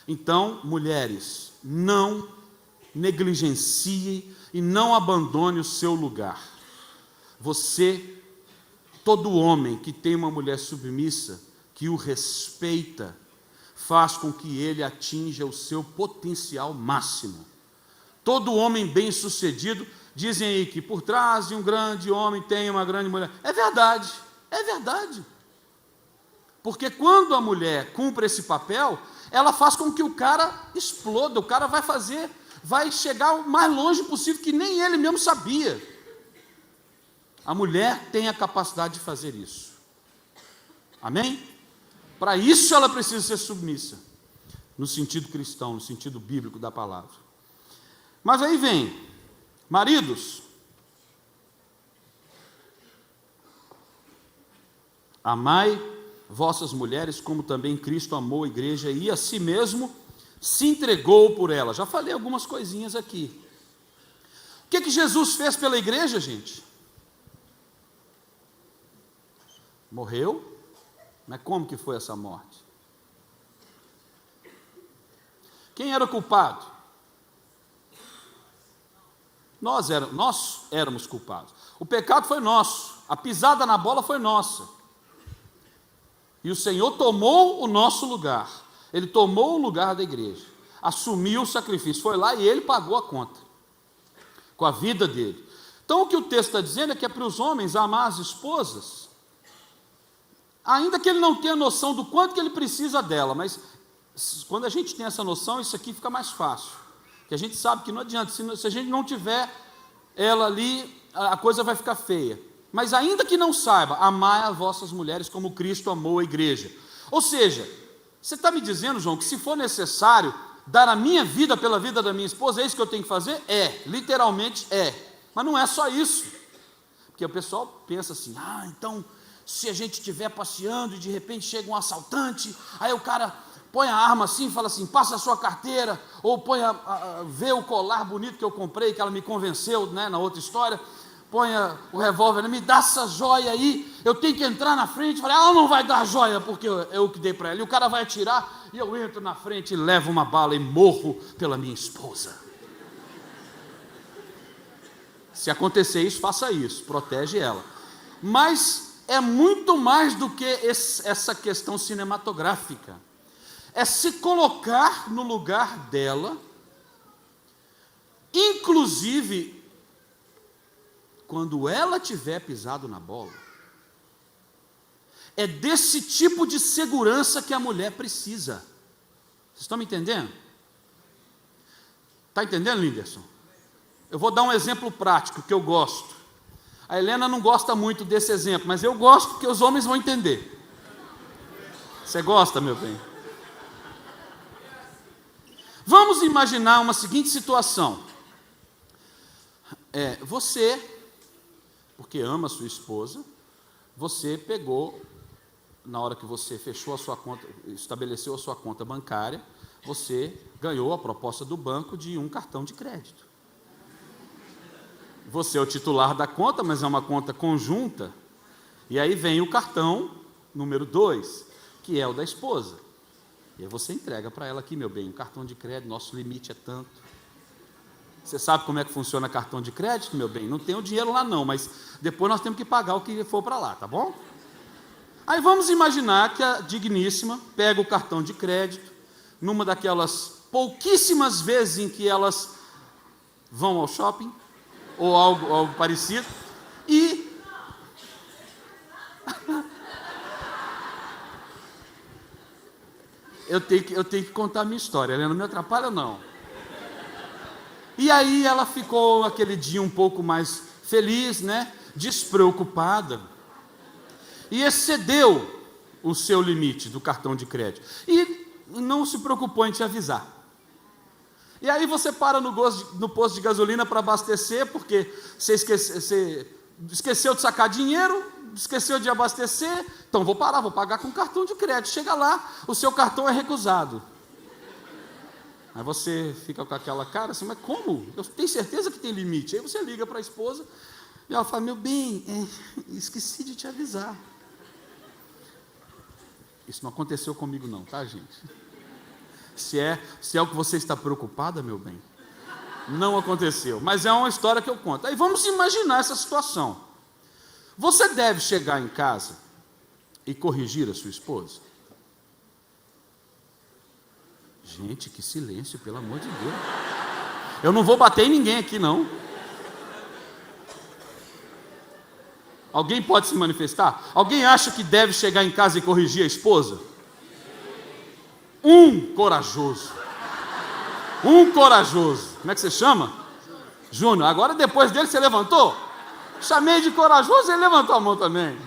Então, mulheres, não negligencie e não abandone o seu lugar. Você, todo homem que tem uma mulher submissa, que o respeita, faz com que ele atinja o seu potencial máximo. Todo homem bem-sucedido, dizem aí que por trás de um grande homem tem uma grande mulher. É verdade, é verdade. Porque quando a mulher cumpre esse papel, ela faz com que o cara exploda, o cara vai chegar o mais longe possível, que nem ele mesmo sabia. A mulher tem a capacidade de fazer isso. Amém? Para isso ela precisa ser submissa, no sentido cristão, no sentido bíblico da palavra. Mas aí vem, maridos, amai vossas mulheres, como também Cristo amou a igreja e a si mesmo se entregou por ela. Já falei algumas coisinhas aqui. O que Jesus fez pela igreja, gente? Morreu, mas como que foi essa morte? Quem era o culpado? Nós éramos culpados. O pecado foi nosso, a pisada na bola foi nossa. E o Senhor tomou o nosso lugar. Ele tomou o lugar da igreja, assumiu o sacrifício, foi lá e ele pagou a conta, com a vida dele. Então o que o texto está dizendo é que é para os homens amar as esposas, ainda que ele não tenha noção do quanto que ele precisa dela, mas quando a gente tem essa noção, isso aqui fica mais fácil, que a gente sabe que não adianta, se a gente não tiver ela ali, a coisa vai ficar feia. Mas ainda que não saiba, amai as vossas mulheres como Cristo amou a igreja. Ou seja, você está me dizendo, João, que se for necessário dar a minha vida pela vida da minha esposa, é isso que eu tenho que fazer? É, literalmente é. Mas não é só isso. Porque o pessoal pensa assim, então, se a gente estiver passeando e de repente chega um assaltante, aí o cara põe a arma assim e fala assim, passa a sua carteira, ou vê o colar bonito que eu comprei, que ela me convenceu, né, na outra história, põe o revólver, me dá essa joia aí, eu tenho que entrar na frente. Falei, ela não vai dar a joia, porque eu que dei para ela. E o cara vai atirar, e eu entro na frente e levo uma bala e morro pela minha esposa. Se acontecer isso, faça isso, protege ela. Mas é muito mais do que essa questão cinematográfica. É se colocar no lugar dela, inclusive quando ela tiver pisado na bola. É desse tipo de segurança que a mulher precisa. Vocês estão me entendendo? Está entendendo, Linderson? Eu vou dar um exemplo prático que eu gosto. A Helena não gosta muito desse exemplo, mas eu gosto porque os homens vão entender. Você gosta, meu bem? Vamos imaginar uma seguinte situação. Você, porque ama a sua esposa, você pegou, na hora que você fechou a sua conta, estabeleceu a sua conta bancária, você ganhou a proposta do banco de um cartão de crédito. Você é o titular da conta, mas é uma conta conjunta, e aí vem o cartão número 2, que é o da esposa. E aí você entrega para ela aqui, meu bem, um cartão de crédito, nosso limite é tanto. Você sabe como é que funciona cartão de crédito, meu bem? Não tem o dinheiro lá não, mas depois nós temos que pagar o que for para lá, tá bom? Aí vamos imaginar que a digníssima pega o cartão de crédito, numa daquelas pouquíssimas vezes em que elas vão ao shopping, ou algo parecido, e eu tenho que contar a minha história, ela não me atrapalha não. E aí ela ficou aquele dia um pouco mais feliz, né, despreocupada, e excedeu o seu limite do cartão de crédito, e não se preocupou em te avisar. E aí você para no posto de gasolina para abastecer, porque você esqueceu de sacar dinheiro, esqueceu de abastecer, então vou pagar com cartão de crédito. Chega lá, o seu cartão é recusado. Aí você fica com aquela cara assim, mas como? Eu tenho certeza que tem limite. Aí você liga para a esposa e ela fala, meu bem, esqueci de te avisar. Isso não aconteceu comigo não, tá, gente? Se é o que você está preocupada, meu bem, não aconteceu, mas é uma história que eu conto. Aí vamos imaginar essa situação. Você deve chegar em casa e corrigir a sua esposa? Gente, que silêncio, pelo amor de Deus. Eu não vou bater em ninguém aqui, não. Alguém pode se manifestar? Alguém acha que deve chegar em casa e corrigir a esposa? Um corajoso. Como é que você chama? Júnior. Agora depois dele você levantou? Chamei de corajoso e ele levantou a mão também.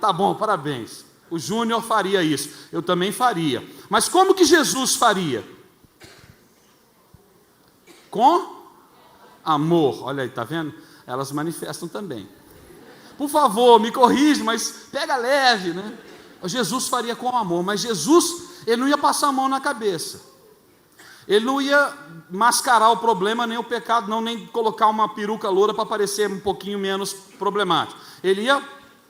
Tá bom, parabéns. O Júnior faria isso. Eu também faria. Mas como que Jesus faria? Com amor. Olha aí, tá vendo? Elas manifestam também. Por favor, me corrija, mas pega leve, né? Jesus faria com amor, mas Jesus, ele não ia passar a mão na cabeça. Ele não ia mascarar o problema, nem o pecado, não, nem colocar uma peruca loura para parecer um pouquinho menos problemático. Ele ia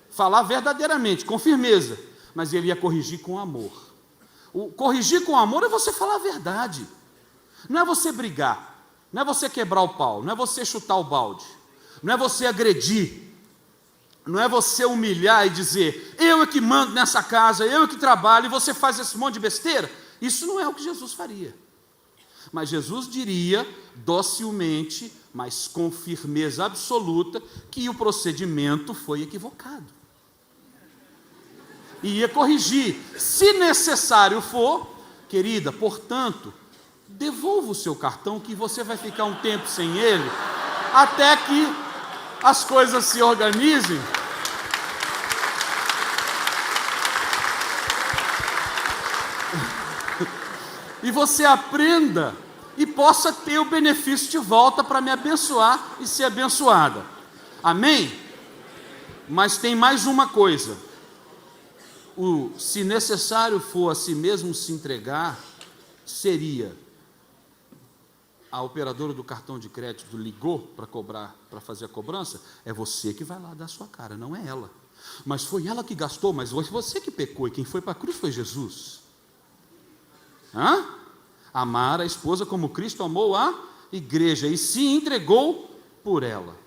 falar verdadeiramente, com firmeza, mas ele ia corrigir com amor. O corrigir com amor é você falar a verdade. Não é você brigar, não é você quebrar o pau, não é você chutar o balde, não é você agredir, não é você humilhar e dizer, eu é que mando nessa casa, eu é que trabalho, e você faz esse monte de besteira. Isso não é o que Jesus faria. Mas Jesus diria, docilmente, mas com firmeza absoluta, que o procedimento foi equivocado. E ia corrigir. Se necessário for, querida, portanto, devolva o seu cartão, que você vai ficar um tempo sem ele, até que as coisas se organizem. E você aprenda e possa ter o benefício de volta para me abençoar e ser abençoada. Amém? Mas tem mais uma coisa. se necessário for a si mesmo se entregar, seria: a operadora do cartão de crédito ligou para cobrar, para fazer a cobrança, é você que vai lá dar a sua cara, não é ela. Mas foi ela que gastou, mas foi você que pecou, e quem foi para a cruz foi Jesus. Amar a esposa como Cristo amou a igreja e se entregou por ela.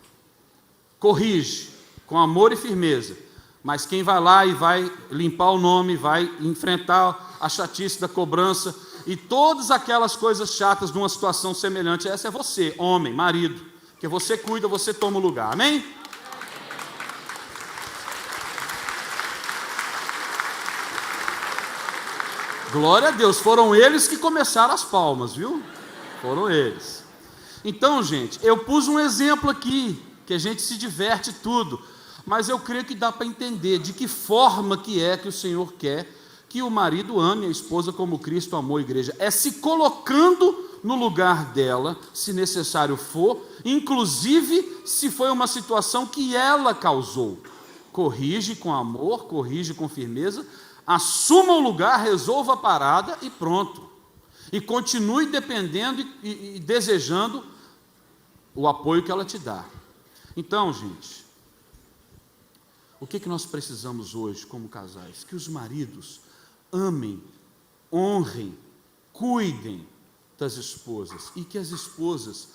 Corrige com amor e firmeza, mas quem vai lá e vai limpar o nome, vai enfrentar a chatice da cobrança e todas aquelas coisas chatas de uma situação semelhante, essa é você, homem, marido, que você cuida, você toma o lugar, amém? Glória a Deus, foram eles que começaram as palmas, viu? Foram eles. Então, gente, eu pus um exemplo aqui, que a gente se diverte tudo, mas eu creio que dá para entender de que forma que é que o Senhor quer que o marido ame a esposa como Cristo amou a igreja. É se colocando no lugar dela, se necessário for, inclusive se foi uma situação que ela causou. Corrige com amor, corrige com firmeza, assuma o lugar, resolva a parada e pronto. E continue dependendo e desejando o apoio que ela te dá. Então, gente, o que nós precisamos hoje como casais? Que os maridos amem, honrem, cuidem das esposas e que as esposas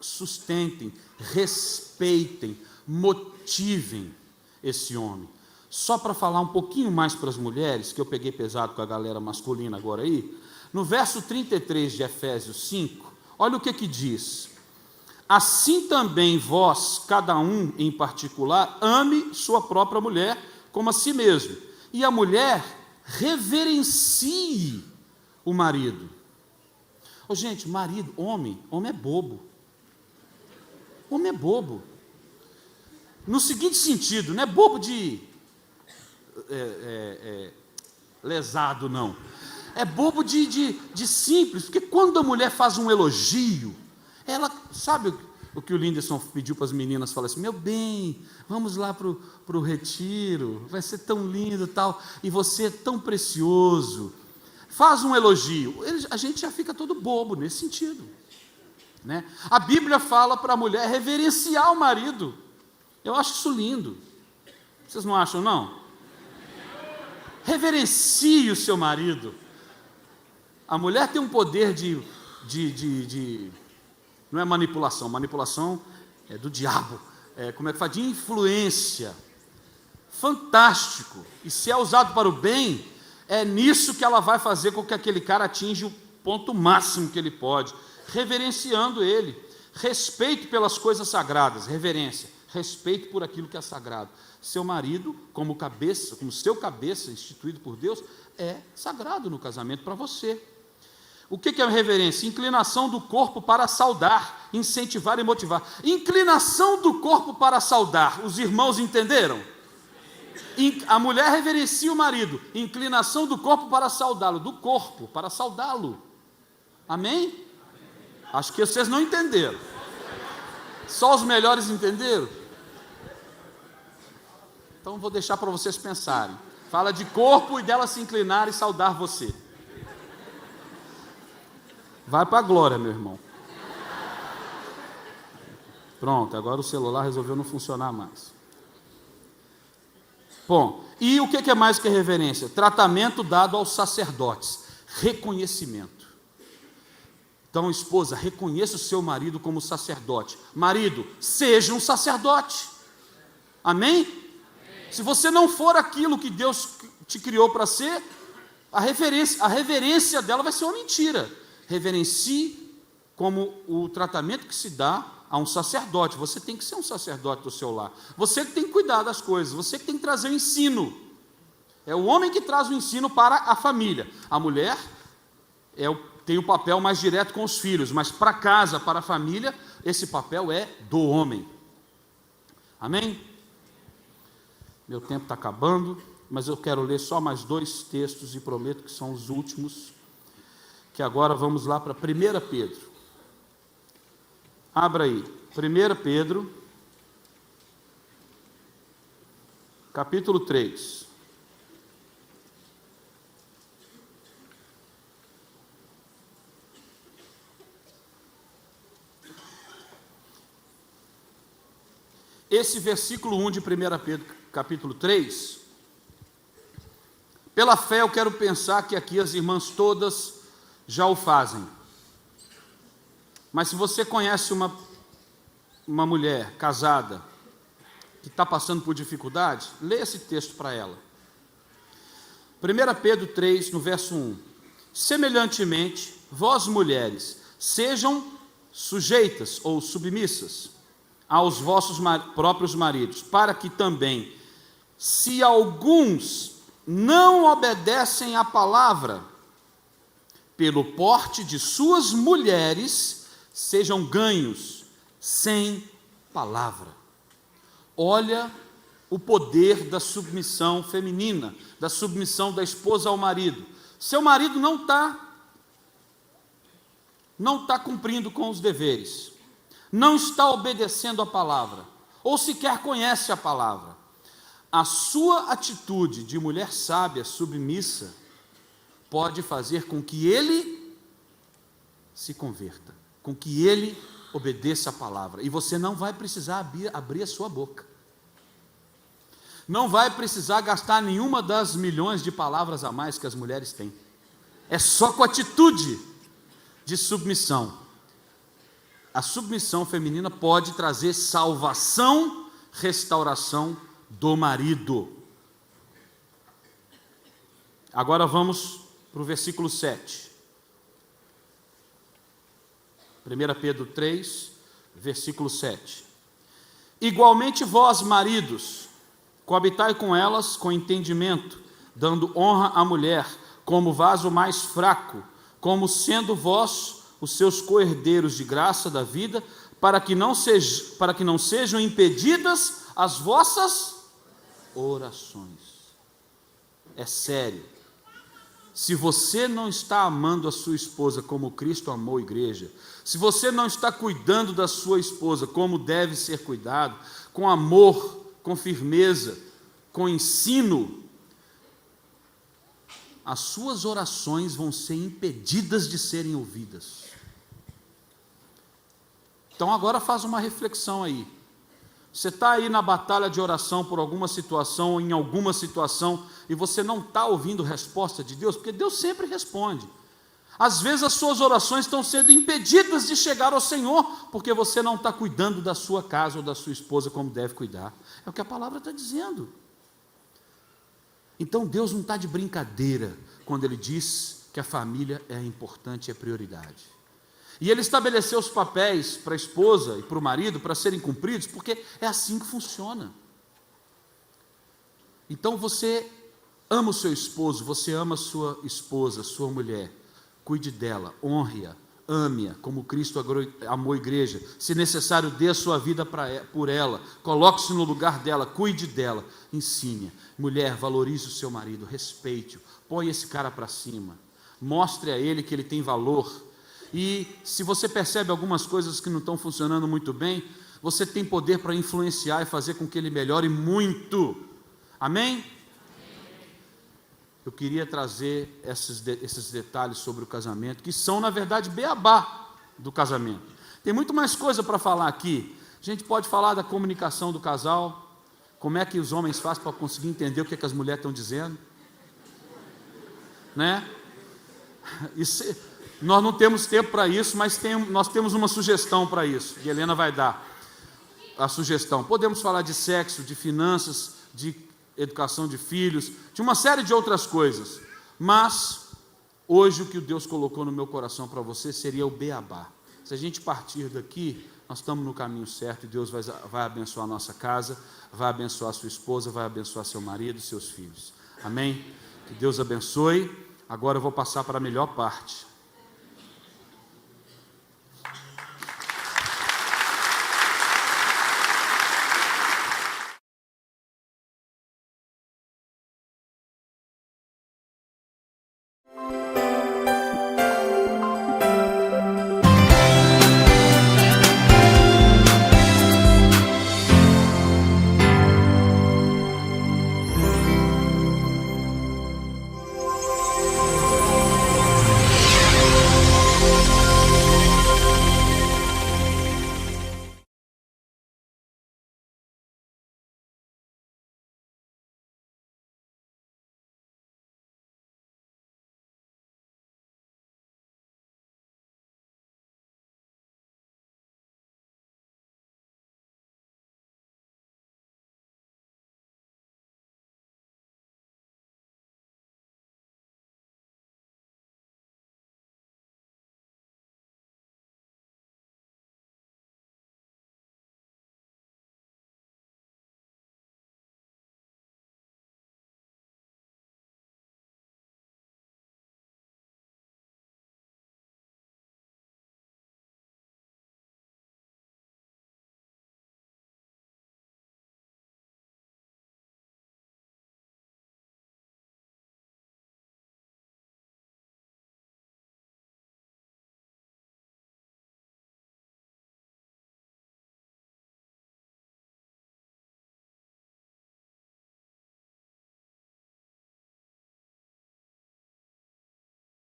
sustentem, respeitem, motivem esse homem. Só para falar um pouquinho mais para as mulheres, que eu peguei pesado com a galera masculina agora aí, no verso 33 de Efésios 5, olha o que diz: assim também vós, cada um em particular, ame sua própria mulher como a si mesmo, e a mulher reverencie o marido. Gente, marido, homem é bobo. Homem é bobo. No seguinte sentido, não é bobo de lesado, não. É bobo de simples, porque quando a mulher faz um elogio, ela, sabe o que o Linderson pediu para as meninas? Fala assim: meu bem, vamos lá para o retiro, vai ser tão lindo tal, e você é tão precioso. Faz um elogio, a gente já fica todo bobo nesse sentido, né? A Bíblia fala para a mulher reverenciar o marido. Eu acho isso lindo. Vocês não acham, não? Reverencie o seu marido. A mulher tem um poder não é manipulação é do diabo, como é que fala? De influência, fantástico, e se é usado para o bem, é nisso que ela vai fazer com que aquele cara atinja o ponto máximo que ele pode, reverenciando ele. Respeito pelas coisas sagradas, reverência, respeito por aquilo que é sagrado. Seu marido, como cabeça, como seu cabeça instituído por Deus, é sagrado no casamento para você. O que é reverência? Inclinação do corpo para saudar, incentivar e motivar. Inclinação do corpo para saudar. Os irmãos entenderam? A mulher reverencia o marido. Inclinação do corpo para saudá-lo. Do corpo para saudá-lo. Amém? Acho que vocês não entenderam. Só os melhores entenderam? Então vou deixar para vocês pensarem. Fala de corpo e dela se inclinar e saudar você. Vai para a glória, meu irmão. Pronto, agora o celular resolveu não funcionar mais. Bom, e o que é mais que reverência? Tratamento dado aos sacerdotes. Reconhecimento. Então, esposa, reconheça o seu marido como sacerdote. Marido, seja um sacerdote. Amém? Se você não for aquilo que Deus te criou para ser, a reverência dela vai ser uma mentira. Reverencie como o tratamento que se dá a um sacerdote. Você tem que ser um sacerdote do seu lar. Você que tem que cuidar das coisas, você que tem que trazer o ensino. É o homem que traz o ensino para a família. A mulher tem o papel mais direto com os filhos, mas para casa, para a família, esse papel é do homem. Amém? Meu tempo está acabando, mas eu quero ler só mais 2 textos e prometo que são os últimos, que agora vamos lá para 1 Pedro. Abra aí, 1 Pedro, capítulo 3. esse versículo 1 de 1 Pedro, capítulo 3, pela fé eu quero pensar que aqui as irmãs todas já o fazem. Mas se você conhece uma mulher casada que está passando por dificuldade, lê esse texto para ela. 1 Pedro 3, no verso 1. Semelhantemente, vós mulheres, sejam sujeitas ou submissas aos vossos próprios maridos, para que também, se alguns não obedecem à palavra, pelo porte de suas mulheres, sejam ganhos sem palavra. Olha o poder da submissão feminina, da submissão da esposa ao marido. Seu marido não está cumprindo com os deveres, não está obedecendo a palavra, ou sequer conhece a palavra. A sua atitude de mulher sábia, submissa, pode fazer com que ele se converta, com que ele obedeça a palavra, e você não vai precisar abrir a sua boca, não vai precisar gastar nenhuma das milhões de palavras a mais que as mulheres têm, é só com atitude de submissão. A submissão feminina pode trazer salvação, restauração do marido. Agora vamos para o versículo 7. 1 Pedro 3, versículo 7. Igualmente vós, maridos, coabitai com elas com entendimento, dando honra à mulher, como vaso mais fraco, como sendo vós os seus co-herdeiros de graça da vida, para que não sejam impedidas as vossas orações. É sério. Se você não está amando a sua esposa como Cristo amou a igreja, se você não está cuidando da sua esposa como deve ser cuidado, com amor, com firmeza, com ensino, as suas orações vão ser impedidas de serem ouvidas. Então agora faz uma reflexão aí. Você está aí na batalha de oração por alguma situação, ou em alguma situação, e você não está ouvindo resposta de Deus, porque Deus sempre responde. Às vezes as suas orações estão sendo impedidas de chegar ao Senhor, porque você não está cuidando da sua casa ou da sua esposa como deve cuidar. É o que a palavra está dizendo. Então Deus não está de brincadeira quando Ele diz que a família é importante, é prioridade. E Ele estabeleceu os papéis para a esposa e para o marido para serem cumpridos, porque é assim que funciona. Então você ama o seu esposo, você ama a sua esposa, sua mulher, cuide dela, honre-a, ame-a, como Cristo amou a igreja. Se necessário, dê a sua vida por ela, coloque-se no lugar dela, cuide dela, ensine. Mulher, valorize o seu marido, respeite-o, põe esse cara para cima, mostre a ele que ele tem valor. E se você percebe algumas coisas que não estão funcionando muito bem, você tem poder para influenciar e fazer com que ele melhore muito. Amém? Eu queria trazer esses detalhes sobre o casamento, que são, na verdade, beabá do casamento. Tem muito mais coisa para falar aqui. A gente pode falar da comunicação do casal, como é que os homens fazem para conseguir entender o que as mulheres estão dizendo. Né? Nós não temos tempo para isso, mas nós temos uma sugestão para isso, e Helena vai dar a sugestão. Podemos falar de sexo, de finanças, de educação de filhos, de uma série de outras coisas, mas hoje o que Deus colocou no meu coração para você seria o beabá. Se a gente partir daqui, nós estamos no caminho certo, e Deus vai abençoar a nossa casa, vai abençoar a sua esposa, vai abençoar seu marido, seus filhos. Amém? Que Deus abençoe. Agora eu vou passar para a melhor parte.